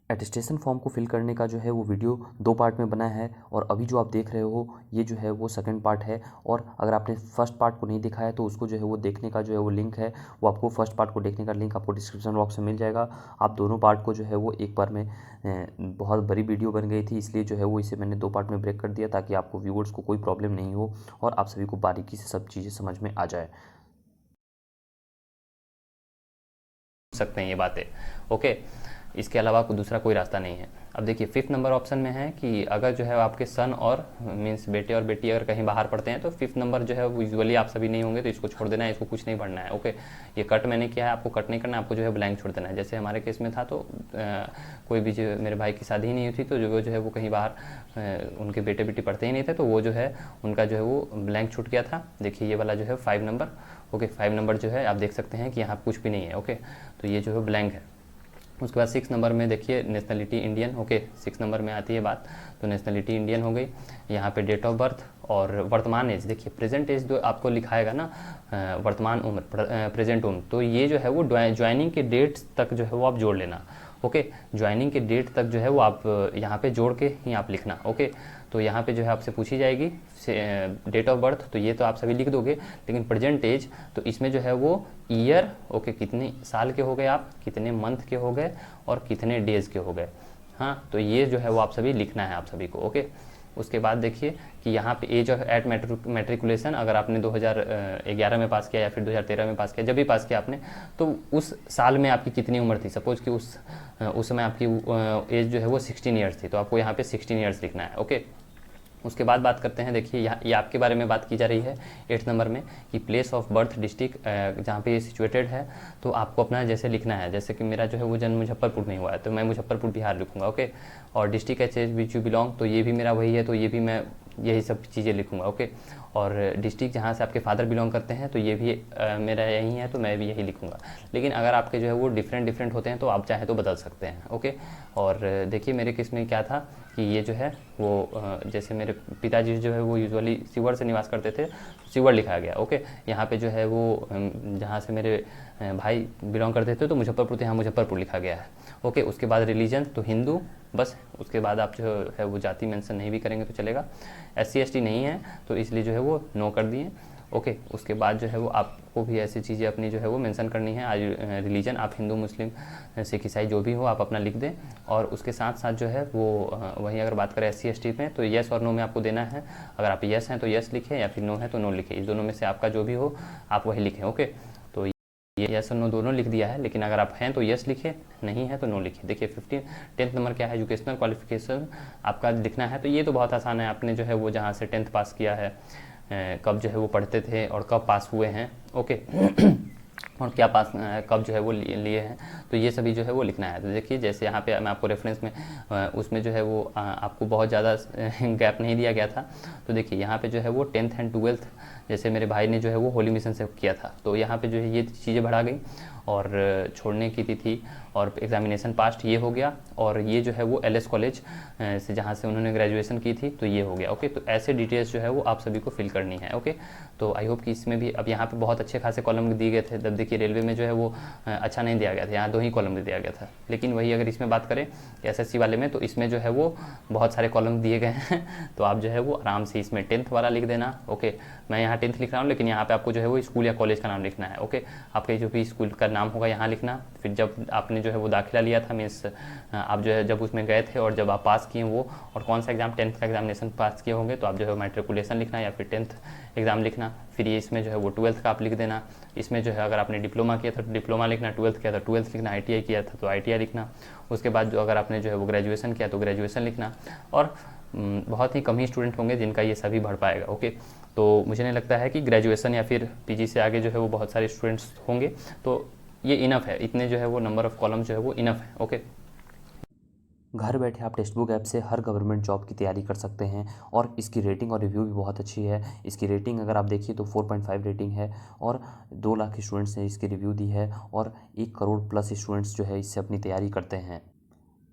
Attestation form को fill करने का जो है वो वीडियो 2 पार्ट में बना है और अभी जो आप देख रहे हो ये जो है वो सेकंड पार्ट है। और अगर आपने फर्स्ट पार्ट को नहीं देखा है तो उसको जो है वो देखने का जो है वो लिंक है, वो आपको फर्स्ट पार्ट को देखने का लिंक आपको डिस्क्रिप्शन बॉक्स में मिल जाएगा। आप दोनों पार्ट को जो है वो एक बार में बहुत बड़ी वीडियो बन गई थी, इसलिए जो है वो इसे मैंने 2 पार्ट में ब्रेक कर दिया ताकि आपको व्यूअर्स को कोई प्रॉब्लम नहीं हो और आप सभी को बारीकी से सब चीज़ें समझ में आ जाए सकते हैं ये बातें। ओके, इसके अलावा दूसरा कोई रास्ता नहीं है। अब देखिए 5th नंबर ऑप्शन में है कि अगर जो है आपके सन और मीन्स बेटे और बेटी अगर कहीं बाहर पढ़ते हैं तो 5th नंबर जो है वो यूजुअली आप सभी नहीं होंगे, तो इसको छोड़ देना है, इसको कुछ नहीं पढ़ना है। ओके, ये कट मैंने किया है, आपको कट नहीं करना, आपको जो है ब्लैंक छोड़ देना है। जैसे हमारे केस में था तो कोई भी जो मेरे भाई की शादी ही नहीं हुई थी, तो जो है वो कहीं बाहर उनके बेटे बेटी पढ़ते ही नहीं थे, तो वो जो है उनका जो है वो ब्लैंक छूट गया था। देखिए ये वाला जो है 5 नंबर। ओके, 5 नंबर जो है आप देख सकते हैं कि यहाँ कुछ भी नहीं है। ओके, तो ये जो है ब्लैंक है। उसके बाद 6 नंबर में देखिए नेशनलिटी इंडियन। ओके, 6 नंबर में आती है बात, तो नेशनलिटी इंडियन हो गई। यहाँ पे डेट ऑफ बर्थ और वर्तमान एज, देखिए प्रेजेंट एज जो आपको लिखाएगा ना, वर्तमान उम्र, प्रेजेंट उम्र, तो ये जो है वो ज्वाइनिंग के डेट तक जो है वो आप जोड़ लेना। ओके, ज्वाइनिंग के डेट तक जो है वो आप यहाँ पे जोड़ के ही आप लिखना। ओके, तो यहाँ पे जो है आपसे पूछी जाएगी डेट ऑफ बर्थ, तो ये तो आप सभी लिख दोगे, लेकिन प्रेजेंट एज तो इसमें जो है वो ईयर, ओके, कितने साल के हो गए आप, कितने मंथ के हो गए और कितने डेज के हो गए। हाँ, तो ये जो है वो आप सभी लिखना है आप सभी को। ओके, उसके बाद देखिए कि यहाँ पे एज ऑफ एट मैट्रिकुलेशन, अगर आपने 2011 में पास किया या फिर 2013 में पास किया, जब भी पास किया आपने, तो उस साल में आपकी कितनी उम्र थी। सपोज कि उस समय आपकी एज जो है वो 16 ईयर्स थी, तो आपको यहाँ पे 16 ईयर्स लिखना है। ओके, उसके बाद बात करते हैं, देखिए यहाँ ये आपके बारे में बात की जा रही है 8th नंबर में कि प्लेस ऑफ बर्थ डिस्ट्रिक्ट जहाँ पे ये सिचुएटेड है, तो आपको अपना जैसे लिखना है। जैसे कि मेरा जो है वो जन्म मुजफ्फरपुर में हुआ है, तो मैं मुजफ्फरपुर बिहार लिखूँगा। ओके, और district H H which you belong, तो ये भी मेरा वही है, तो ये भी मैं यही सब चीज़ें लिखूँगा। ओके, और डिस्ट्रिक्ट जहाँ से आपके फादर बिलोंग करते हैं, तो ये भी मेरा यही है, तो मैं भी यही लिखूँगा। लेकिन अगर आपके जो है वो डिफरेंट होते हैं तो आप चाहे तो बदल सकते हैं। ओके, और देखिए मेरे केस में क्या था कि ये जो है वो जैसे मेरे पिताजी जो है वो यूजुअली सीवर से निवास करते थे, सीवर लिखा गया। ओके, यहाँ पे जो है वो जहाँ से मेरे भाई बिलोंग करते थे तो मुजफ्फरपुर, तो यहाँ मुजफ्फरपुर लिखा गया है। ओके, उसके बाद रिलीजन तो हिंदू, बस। उसके बाद आप जो है वो जाति मेंशन नहीं भी करेंगे तो चलेगा। SC ST नहीं है तो इसलिए जो है वो नो कर दिए। ओके, उसके बाद जो है वो आपको भी ऐसी चीज़ें अपनी जो है वो मेंशन करनी है। आज रिलीजन आप हिंदू, मुस्लिम, सिख, ईसाई जो भी हो आप अपना लिख दें। और उसके साथ साथ जो है वो वहीं अगर बात करें SC ST में, तो येस और नो में आपको देना है। अगर आप येस हैं तो येस लिखें या फिर नो है तो नो लिखें, इस दोनों में से आपका जो भी हो आप वही लिखें। ओके, तो ये यस और नो दोनों लिख दिया है, लेकिन अगर आप हैं तो यस लिखे, नहीं है तो नो लिखे। देखिए 10th नंबर क्या है, एजुकेशनल क्वालिफिकेशन आपका लिखना है। तो ये तो बहुत आसान है, आपने जो है वो जहाँ से 10th पास किया है, कब जो है वो पढ़ते थे और कब पास हुए हैं। ओके और क्या पास कब जो है वो लिए हैं, तो ये सभी जो है वो लिखना है। तो देखिए जैसे यहाँ पे मैं आपको रेफरेंस में उसमें जो है वो आपको बहुत ज़्यादा गैप नहीं दिया गया था। तो देखिए यहाँ पे जो है वो 10th एंड 12th जैसे मेरे भाई ने जो है वो होली मिशन से किया था, तो यहाँ पे जो है ये चीज़ें बढ़ा गई और छोड़ने की तिथि और एग्जामिनेशन पास्ट ये हो गया। और ये जो है वो LS कॉलेज से जहाँ से उन्होंने ग्रेजुएशन की थी तो ये हो गया। ओके, तो ऐसे डिटेल्स जो है वो आप सभी को फिल करनी है। ओके, तो आई होप कि इसमें भी, अब यहाँ पे बहुत अच्छे खासे कॉलम दिए गए थे। तब देखिए रेलवे में जो है वो अच्छा नहीं दिया गया था, यहाँ 2 ही कॉलम दिया गया था। लेकिन वही अगर इसमें बात करें SSC वाले में, तो इसमें जो है वो बहुत सारे कॉलम दिए गए हैं। तो आप जो है वो आराम से इसमें 10th वाला लिख देना। ओके, मैं यहाँ 10th लिख रहा हूँ, लेकिन यहाँ पे आपको जो है वो स्कूल या कॉलेज का नाम लिखना है। ओके, आपके जो भी स्कूल का नाम होगा यहाँ लिखना। फिर जब आपने जो है वो दाखिला लिया था, मीन्स आप जो है जब उसमें गए थे और जब आप पास किए वो, और कौन सा एग्जाम 10th का एग्जामिनेशन पास किए होंगे, तो आप जो है मैट्रिकुलेशन लिखना या फिर 10th एग्ज़ाम लिखना। फिर ये इसमें जो है वो 12th का आप लिख देना। इसमें जो है अगर आपने डिप्लोमा किया था तो डिप्लोमा लिखना, 12th किया था 12th लिखना, ITI किया था तो ITI लिखना। उसके बाद जो अगर आपने जो है वो ग्रेजुएशन किया तो ग्रेजुएशन लिखना। और बहुत ही कम ही स्टूडेंट होंगे जिनका ये सभी भर पाएगा। ओके, तो मुझे नहीं लगता है कि ग्रेजुएशन या फिर PG से आगे जो है वो बहुत सारे स्टूडेंट्स होंगे, तो ये इनफ है, इतने जो है वो नंबर ऑफ़ कॉलम जो है वो इनफ है। ओके, घर बैठे आप टेक्स्ट बुक ऐप से हर गवर्नमेंट जॉब की तैयारी कर सकते हैं और इसकी रेटिंग और रिव्यू भी बहुत अच्छी है। इसकी रेटिंग अगर आप देखिए तो 4.5 रेटिंग है और 2 लाख स्टूडेंट्स ने इसकी रिव्यू दी है और 1 करोड़ प्लस स्टूडेंट्स जो है इससे अपनी तैयारी करते हैं।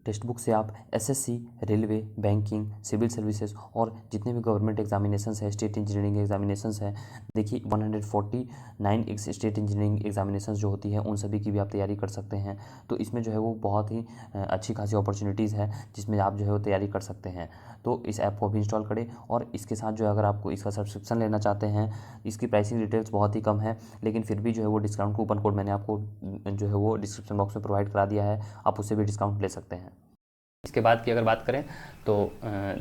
टेक्स्ट बुक से आप SSC, railway, banking, civil services और जितने भी गवर्नमेंट एग्जामिनेशंस है, स्टेट इंजीनियरिंग एग्जामिनेशंस है, देखिए 149 स्टेट इंजीनियरिंग एग्जामिनेशंस जो होती है उन सभी की भी आप तैयारी कर सकते हैं। तो इसमें जो है वो बहुत ही अच्छी खासी अपॉर्चुनिटीज़ है जिसमें आप जो है वो तैयारी कर सकते हैं। तो इस ऐप को अभी इंस्टॉल करें और इसके साथ जो है अगर आपको इसका सब्सक्रिप्शन लेना चाहते हैं, इसकी प्राइसिंग डिटेल्स बहुत ही कम है, लेकिन फिर भी जो है वो डिस्काउंट कूपन कोड मैंने आपको जो है वो डिस्क्रिप्शन बॉक्स में प्रोवाइड करा दिया है, आप उससे भी डिस्काउंट ले सकते हैं। इसके बाद की अगर बात करें तो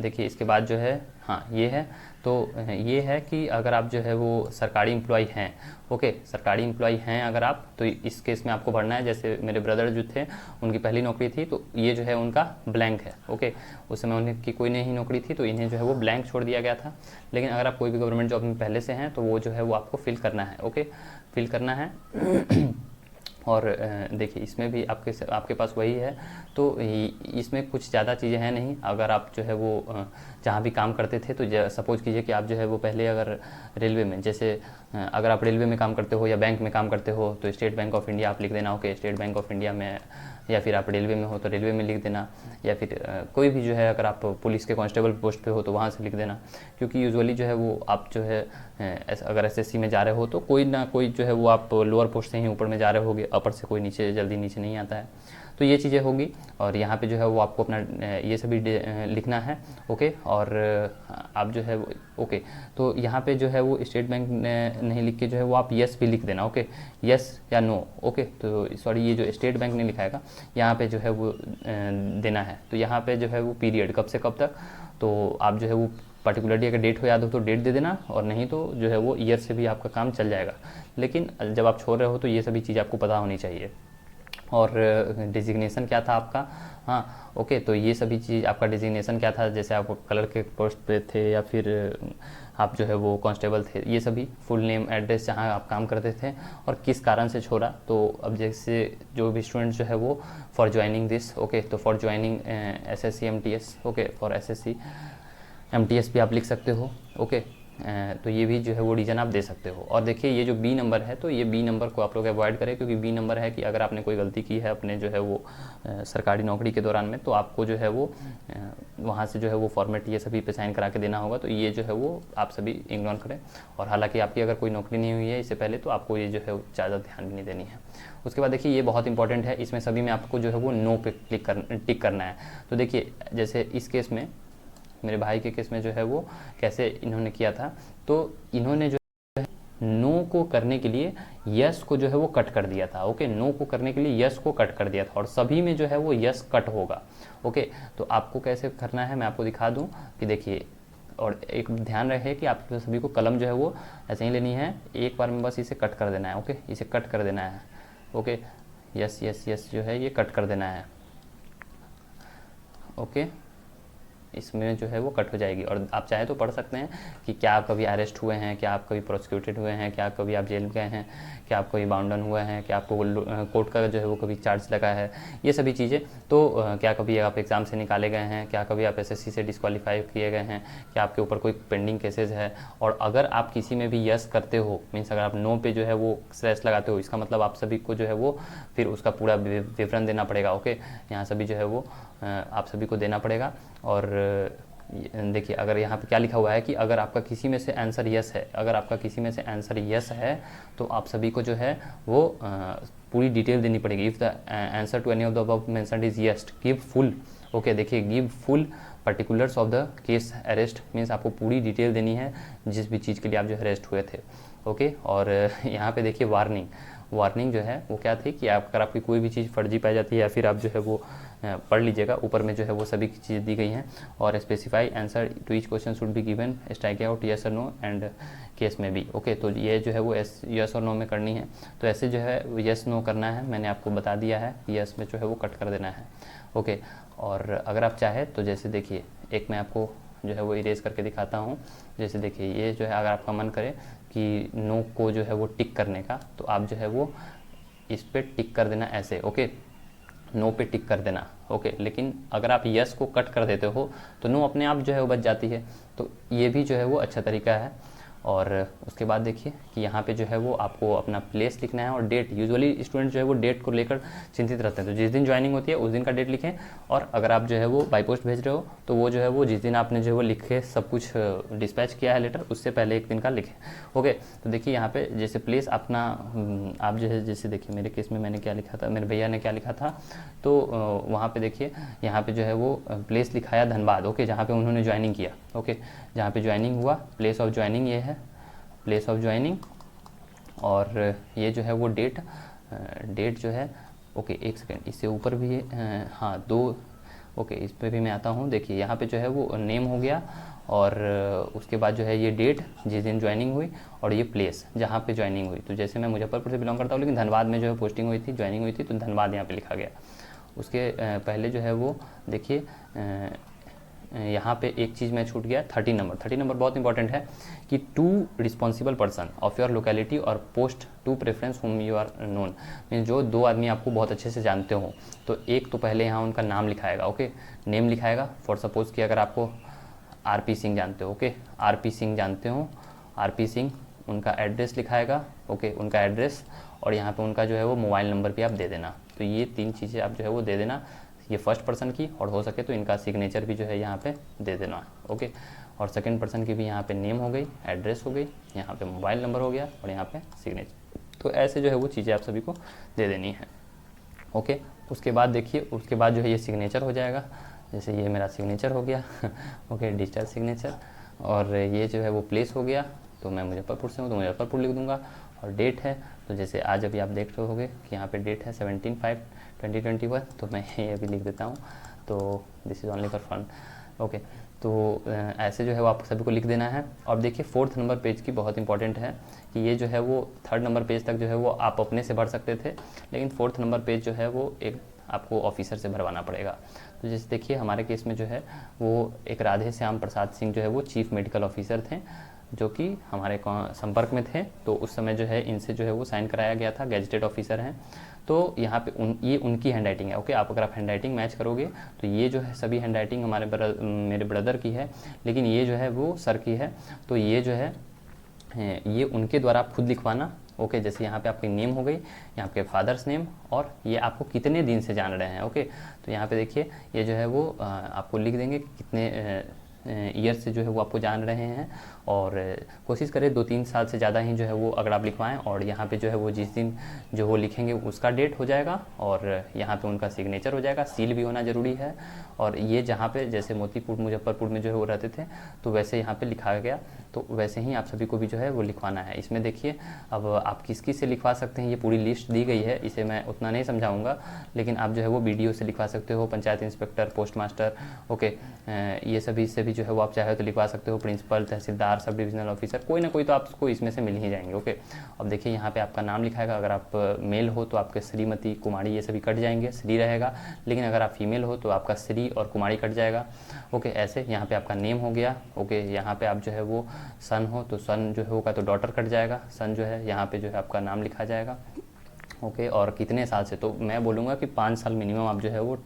देखिए इसके बाद जो है हाँ ये है, तो ये है कि अगर आप जो है वो सरकारी एम्प्लॉय हैं, ओके सरकारी एम्प्लॉय हैं अगर आप, तो इस केस में आपको भरना है। जैसे मेरे ब्रदर जो थे उनकी पहली नौकरी थी, तो ये जो है उनका ब्लैंक है, ओके उस समय उनकी कोई नहीं नौकरी थी तो इन्हें जो है वो ब्लैंक छोड़ दिया गया था। लेकिन अगर आप कोई भी गवर्नमेंट जॉब में पहले से हैं तो वो जो है वो आपको फिल करना है, ओके फिल करना है। और देखिए इसमें भी आपके पास वही है, तो इसमें कुछ ज़्यादा चीज़ें हैं नहीं। अगर आप जो है वो जहाँ भी काम करते थे, तो सपोज कीजिए कि आप जो है वो पहले अगर रेलवे में, जैसे अगर आप रेलवे में काम करते हो या बैंक में काम करते हो तो स्टेट बैंक ऑफ इंडिया आप लिख देना, okay state bank of India में, या फिर आप रेलवे में हो तो रेलवे में लिख देना, या फिर कोई भी जो है अगर आप पुलिस के कांस्टेबल पोस्ट पे हो तो वहाँ से लिख देना। क्योंकि यूजुअली जो है वो आप जो है अगर एसएससी में जा रहे हो तो कोई ना कोई जो है वो आप लोअर पोस्ट से ही ऊपर में जा रहे होगे, अपर से कोई नीचे जल्दी नीचे नहीं आता है। तो ये चीज़ें होगी और यहाँ पे जो है वो आपको अपना ये सभी लिखना है, ओके। और आप जो है ओके, तो यहाँ पे जो है वो स्टेट बैंक नहीं लिख के जो है वो आप यस भी लिख देना, ओके यस या नो, ओके। तो सॉरी ये जो स्टेट बैंक नहीं लिखाएगा यहाँ पे जो है वो देना है। तो यहाँ पे जो है वो पीरियड कब से कब तक, तो आप जो है वो पर्टिकुलरली अगर डेट हो याद हो तो डेट दे देना, और नहीं तो जो है वो ईयर से भी आपका काम चल जाएगा। लेकिन जब आप छोड़ रहे हो तो ये सभी चीज़ आपको पता होनी चाहिए। और डिजिग्नेशन क्या था आपका, हाँ ओके, तो ये सभी चीज़ आपका डिजिग्नेशन क्या था, जैसे आप कलर के पोस्ट पे थे या फिर आप जो है वो कांस्टेबल थे, ये सभी फुल नेम एड्रेस जहाँ आप काम करते थे और किस कारण से छोड़ा। तो अब जैसे जो भी स्टूडेंट जो है वो फॉर ज्वाइनिंग दिस, ओके तो for joining SSC MTS, okay for SSC MTS भी आप लिख सकते हो, ओके। तो ये भी जो है वो रीज़न आप दे सकते हो। और देखिए ये जो बी नंबर है, तो ये बी नंबर को आप लोग अवॉइड करें, क्योंकि बी नंबर है कि अगर आपने कोई गलती की है अपने जो है वो सरकारी नौकरी के दौरान में, तो आपको जो है वो वहाँ से जो है वो फॉर्मेट ये सभी पे साइन करा के देना होगा। तो ये जो है वो आप सभी इग्नोर करें। और हालांकि आपकी अगर कोई नौकरी नहीं हुई है इससे पहले तो आपको ये जो है ज़्यादा ध्यान भी नहीं देनी है। उसके बाद देखिए ये बहुत इंपॉर्टेंट है, इसमें सभी में आपको जो है वो नो पे टिक करना है। तो देखिए जैसे इस केस में, मेरे भाई के केस में जो है वो कैसे इन्होंने किया था, तो इन्होंने जो है नो को करने के लिए यस को जो है वो कट कर दिया था, ओके नो को करने के लिए यस को कट कर दिया था, और सभी में जो है वो यस कट होगा, ओके। तो आपको कैसे करना है मैं आपको दिखा दूं कि देखिए, और एक ध्यान रहे कि आप सभी को कलम जो है वो ऐसे ही लेनी है, एक बार में बस इसे कट कर देना है, ओके इसे कट कर देना है, ओके यस यस यस जो है ये कट कर देना है, ओके इसमें जो है वो कट हो जाएगी। और आप चाहे तो पढ़ सकते हैं कि क्या आप कभी अरेस्ट हुए हैं, क्या आप कभी प्रोसिक्यूटेड हुए हैं, क्या कभी आप जेल गए हैं, क्या आप कभी बाउंडन हुए हैं, क्या आपको कोर्ट का जो है वो कभी चार्ज लगा है, ये सभी चीज़ें। तो क्या कभी आप एग्ज़ाम से निकाले गए हैं, क्या कभी आप एसएससी से डिस्क्वालीफाई किए गए हैं, क्या आपके ऊपर कोई पेंडिंग केसेज है। और अगर आप किसी में भी यस करते हो, मीन्स अगर आप नो पे जो है वो स्लैश लगाते हो, इसका मतलब आप सभी को जो है वो फिर उसका पूरा विवरण देना पड़ेगा, ओके यहाँ सभी जो है वो आप सभी को देना पड़ेगा। और देखिए अगर यहाँ पे क्या लिखा हुआ है कि अगर आपका किसी में से आंसर यस है, अगर आपका किसी में से आंसर यस है तो आप सभी को जो है वो पूरी डिटेल देनी पड़ेगी। If the answer to any of the above mentioned is yes give full, okay देखिए give full particulars of the case arrest, means आपको पूरी डिटेल देनी है जिस भी चीज़ के लिए आप जो अरेस्ट हुए थे, ओके। और यहाँ पे देखिए वार्निंग जो है वो क्या थी कि अगर आपकी कोई भी चीज़ फर्जी पाई जाती है या फिर आप जो है वो पढ़ लीजिएगा, ऊपर में जो है वो सभी चीज़ दी गई हैं। और specify answer to each question should be given strike out yes और नो एंड केस में भी, ओके। तो ये जो है वो यस और नो में करनी है। तो ऐसे जो है यस नो करना है, मैंने आपको बता दिया है, यस में जो है वो कट कर देना है, ओके। और अगर आप चाहे तो जैसे देखिए एक मैं आपको जो है वो इरेज करके दिखाता हूँ। जैसे देखिए ये जो है अगर आपका मन करे कि नो को जो है वो टिक करने का, तो आप जो है वो इस पर टिक कर देना ऐसे, ओके नो पे टिक कर देना, ओके। लेकिन अगर आप यस को कट कर देते हो तो नो अपने आप जो है वो बच जाती है। तो ये भी जो है वो अच्छा तरीका है। और उसके बाद देखिए कि यहाँ पे जो है वो आपको अपना प्लेस लिखना है और डेट। यूजुअली स्टूडेंट जो है वो डेट को लेकर चिंतित रहते हैं, तो जिस दिन ज्वाइनिंग होती है उस दिन का डेट लिखें। और अगर आप जो है वो बाई पोस्ट भेज रहे हो तो वो जो है वो जिस दिन आपने जो है वो लिखे सब कुछ डिस्पैच किया है लेटर, उससे पहले एक दिन का लिखें। ओके, तो देखिए यहाँ पे जैसे प्लेस अपना आप जो है, जैसे देखिए मेरे केस में मैंने क्या लिखा था, मेरे भैया ने क्या लिखा था, तो वहाँ पे देखिए यहाँ पे जो है वो प्लेस लिखाया धनबाद। ओके, जहाँ पे उन्होंने ज्वाइनिंग किया। ओके, जहाँ पे ज्वाइनिंग हुआ, प्लेस ऑफ ज्वाइनिंग ये है, प्लेस ऑफ ज्वाइनिंग। और ये जो है वो डेट, डेट जो है, ओके एक सेकेंड, इससे ऊपर भी है, हाँ दो, ओके इस पर भी मैं आता हूँ। देखिए यहाँ पे जो है वो नेम हो गया, और उसके बाद जो है ये डेट जिस दिन ज्वाइनिंग हुई, और ये प्लेस जहाँ पे ज्वाइनिंग हुई। तो जैसे मैं मुजफ्फरपुर से बिलोंग करता हूँ, लेकिन धनबाद में जो है पोस्टिंग हुई थी, ज्वाइनिंग हुई थी, तो धनबाद यहाँ पे लिखा गया। उसके पहले जो है वो देखिए यहाँ पे एक चीज़ मैं छूट गया, 30 नंबर। 30 नंबर बहुत इंपॉर्टेंट है कि two responsible person of your locality और post two preference whom you are known, mean जो दो आदमी आपको बहुत अच्छे से जानते हो, तो एक तो पहले यहाँ उनका नाम लिखाएगा। ओके, नेम लिखाएगा। फॉर सपोज कि अगर आपको आरपी सिंह जानते हो, ओके आरपी सिंह जानते हो, आरपी सिंह, उनका एड्रेस लिखाएगा। ओके, उनका एड्रेस, और यहाँ पे उनका जो है वो मोबाइल नंबर भी आप दे देना। तो ये तीन चीज़ें आप जो है वो दे देना, ये फर्स्ट पर्सन की, और हो सके तो इनका सिग्नेचर भी जो है यहाँ पे दे देना। ओके, और सेकंड पर्सन की भी यहाँ पे नेम हो गई, एड्रेस हो गई, यहाँ पे मोबाइल नंबर हो गया, और यहाँ पे सिग्नेचर। तो ऐसे जो है वो चीज़ें आप सभी को दे देनी है। ओके, उसके बाद देखिए, उसके बाद जो है ये सिग्नेचर हो जाएगा। जैसे ये मेरा सिग्नेचर हो गया ओके, डिजिटल सिग्नेचर। और ये जो है वो प्लेस हो गया, तो मैं मुजफ्फरपुर से हूँ तो मुजफ्फरपुर लिख दूंगा। और डेट है, तो जैसे आज अभी आप देख रहे होगे कि यहाँ पे डेट है 17/5/2021, तो मैं ये अभी लिख देता हूँ। तो this is only for fun. Okay, तो ऐसे जो है वो आप सभी को लिख देना है। और देखिए 4th नंबर पेज की बहुत इंपॉर्टेंट है कि ये जो है वो 3rd नंबर पेज तक जो है वो आप अपने से भर सकते थे, लेकिन 4th नंबर पेज जो है वो एक आपको ऑफिसर से भरवाना पड़ेगा। तो जैसे देखिए हमारे केस में जो है वो एक राधे श्याम प्रसाद सिंह जो है वो चीफ मेडिकल ऑफिसर थे, जो कि हमारे संपर्क में थे। तो उस समय जो है इनसे जो है वो साइन कराया गया था, गैजेटेड ऑफिसर हैं। तो यहाँ पे ये उनकी हैंड राइटिंग है। ओके, आप अगर आप हैंड राइटिंग मैच करोगे तो ये जो है सभी हैंड राइटिंग हमारे मेरे ब्रदर की है, लेकिन ये जो है वो सर की है। तो ये जो है ये उनके द्वारा आप खुद लिखवाना। ओके, जैसे यहाँ पे आपकी नेम हो गई, यहाँ पे फादर्स नेम, और ये आपको कितने दिन से जान रहे हैं। ओके, तो यहाँ पे देखिए ये जो है वो आपको लिख देंगे कितने ईयर से जो है वो आपको जान रहे हैं, और कोशिश करें 2-3 साल से ज़्यादा ही जो है वो अगर आप लिखवाएं। और यहाँ पे जो है वो जिस दिन जो वो लिखेंगे उसका डेट हो जाएगा, और यहाँ पे उनका सिग्नेचर हो जाएगा, सील भी होना ज़रूरी है। और ये जहाँ पे जैसे मोतीपुर मुजफ्फरपुर में जो है वो रहते थे, तो वैसे यहाँ पे लिखा गया, तो वैसे ही आप सभी को भी जो है वो लिखवाना है। इसमें देखिए अब आप किस किस से लिखवा सकते हैं, ये पूरी लिस्ट दी गई है, इसे मैं उतना नहीं समझाऊंगा, लेकिन आप जो है वो BDO से लिखवा सकते हो, panchayat inspector, post master. Okay, ये सभी से भी जो है वो आप चाहे तो लिखवा सकते हो, प्रिंसिपल, तहसीलदार, सब डिविजनल ऑफिसर, कोई ना कोई तो आपको इसमें से मिल ही जाएंगे। ओके, अब देखिए यहाँ पे आपका नाम लिखाएगा। अगर आप मेल हो तो आपके श्रीमती, कुमारी ये सभी कट जाएंगे, श्री रहेगा। लेकिन अगर आप फीमेल हो तो आपका श्री और कुमारी कट जाएगा। ओके, ऐसे यहाँ पे आपका नेम हो गया। ओके, यहाँ पे आप जो है वो सन हो तो सन जो होगा तो डॉटर कट जाएगा, सन जो है यहाँ पे जो है आपका नाम लिखा जाएगा। ओके, और कितने साल से, तो मैं बोलूँगा कि 5 साल मिनिमम आप जो है वो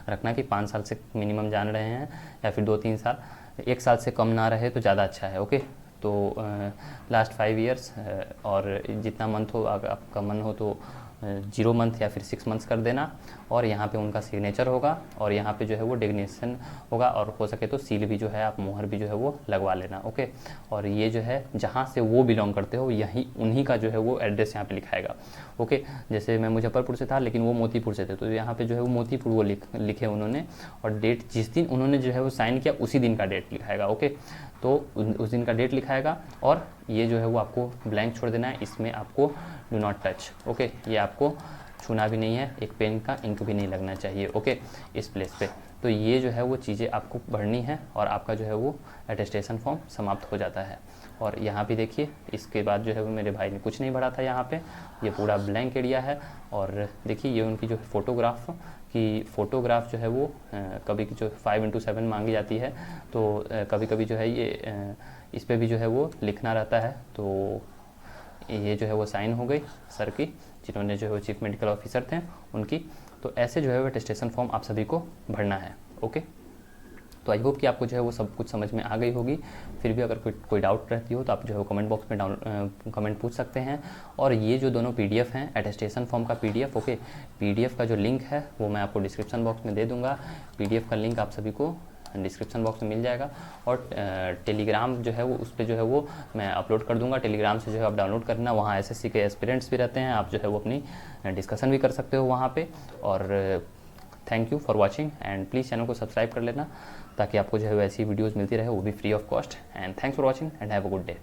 रखना, कि 5 साल से मिनिमम जान रहे हैं, या फिर 2-3 साल, 1 साल से कम ना रहे तो ज़्यादा अच्छा है। ओके, तो लास्ट 5 ईयर्स, और जितना मंथ हो, अगर आपका मन हो तो 0 मंथ या फिर 6 मंथ्स कर देना। और यहाँ पे उनका सिग्नेचर होगा, और यहाँ पे जो है वो डिग्नेशन होगा, और हो सके तो सील भी जो है आप मोहर भी जो है वो लगवा लेना। ओके, और ये जो है जहाँ से वो बिलोंग करते हो यहीं उन्हीं का जो है वो एड्रेस यहाँ पे लिखाएगा। ओके, जैसे मैं मुजफ्फरपुर से था लेकिन वो मोतीपुर से थे, तो यहाँ पे जो है वो मोतीपुर वो लिखे उन्होंने, और डेट जिस दिन उन्होंने जो है वो साइन किया उसी दिन का डेट लिखाएगा। ओके, तो उस दिन का डेट लिखाएगा, और ये जो है वो आपको ब्लैंक छोड़ देना है, इसमें आपको डू नॉट टच। ओके, ये आपको छूना भी नहीं है, एक पेन का इंक भी नहीं लगना चाहिए। ओके, इस प्लेस पे तो ये जो है वो चीज़ें आपको भरनी है, और आपका जो है वो अटेस्टेशन फॉर्म समाप्त हो जाता है। और यहाँ पे देखिए इसके बाद जो है वो मेरे भाई ने कुछ नहीं भरा था, यहाँ पे ये पूरा ब्लैंक एरिया है। और देखिए ये उनकी जो फोटोग्राफ की फ़ोटोग्राफ जो है वो कभी जो 5x7 मांगी जाती है, तो कभी कभी जो है ये इस पर भी जो है वो लिखना रहता है। तो ये जो है वो साइन हो गई सर की, जिन्होंने जो है वो चीफ मेडिकल ऑफिसर थे उनकी। तो ऐसे जो है वो अटेस्टेशन फॉर्म आप सभी को भरना है। ओके, तो आई होप कि आपको जो है वो सब कुछ समझ में आ गई होगी। फिर भी अगर कोई डाउट रहती हो तो आप जो है वो कमेंट बॉक्स में कमेंट पूछ सकते हैं। और ये जो दोनों पीडीएफ हैं, अटेस्टेशन फॉर्म का पीडीएफ, ओके, पीडीएफ का जो लिंक है वो मैं आपको डिस्क्रिप्शन बॉक्स में दे दूँगा। पीडीएफ का लिंक आप सभी को डिस्क्रिप्शन बॉक्स में मिल जाएगा। और टेलीग्राम जो है वो उस पर जो है वो मैं अपलोड कर दूंगा। टेलीग्राम से जो है आप डाउनलोड करना, वहाँ एसएससी के एस्पिरेंट्स भी रहते हैं, आप जो है वो अपनी डिस्कशन भी कर सकते हो वहाँ पे। और thank you for watching and please channel को सब्सक्राइब कर लेना ताकि आपको जो है ऐसी वीडियोज़ मिलती रहे, वो भी free of cost. And thanks for watching and have a good day.